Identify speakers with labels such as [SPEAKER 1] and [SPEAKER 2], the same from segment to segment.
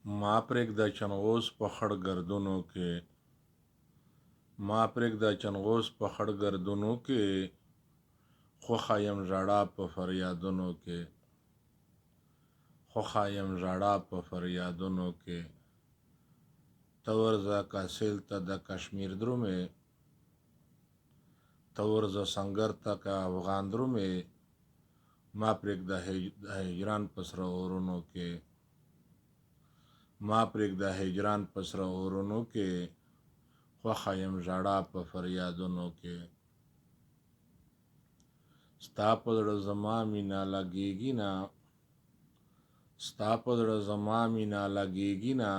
[SPEAKER 1] ما پرېږده چنغوس په خړ ګردونو کې، ما پرېږده چنغوس په خړ ګردونو کې، خوښه یم ژړا په فریادونو کې، خوښه یم ژړا په فریادونو کې. ته ورځه کاسیل ته د کشمیر درومې، ته ورځه سنګر ته که افغان درومې، ما پرېږده هجران په سره اورونو کې، ما پرېږده هجران په سره اورونو کې، خوښه یم ژړا په فریادونو کې. ستا په زړه زما مینه لګېږي نه، ستا په زړه زما مینه لګېږي نه،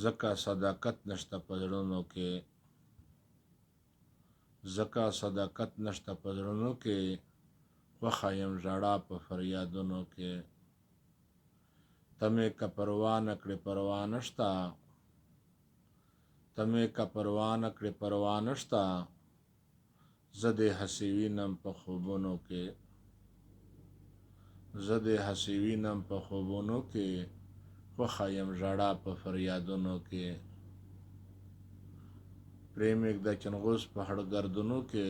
[SPEAKER 1] ځکه صداقت نشته په زړونو کې، ځکه صداقت نشته په زړونو کې، خوښه یم ژړا په فریادونو کې. ته مې که پروا نه کړې پروا نشته، ته مې که پروا نه کړې پروا نشته، زه دې هسې وینم په خوبونو کې، زه دې هسې وینم په خوبونو کې، خوښه یم ژړا په فریادونو کې. پرېمږده چنغوس په خړ ګردونو کې،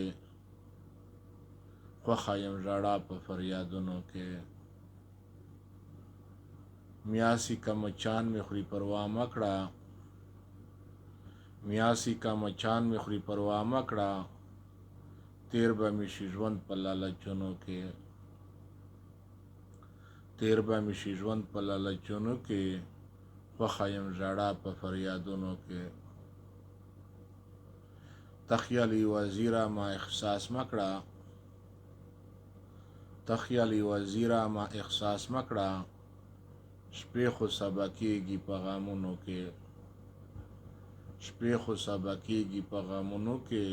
[SPEAKER 1] خوښه یم ژړا په فریادونو کې. میاسي که مچان مې خوري پروا مه کړه، میاسي که مچان مې خوري پروا مه کړه، تیر به مې شي ژوند په لالچونو کې، تیر به مې شي ژوند په لالچونو کې، خوښه یم ژړا په فریادونو کې. ته خیالي وزیره ما احساس مه کړه، ته خیالي وزیره ما احساس مه کړه، شپې خو سبا کېږي په غمونو کې، شپې خو سبا کېږي په غمونو کې،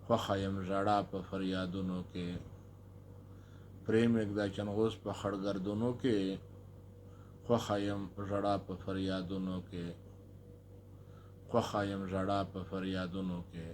[SPEAKER 1] خوښه یم ژړا په فریادونو کې. پرېمږده چنغوس په خړ ګردونو کې، خوښه یم ژړا په فریادونو کې، خوښه یم ژړا په فریادونو کې.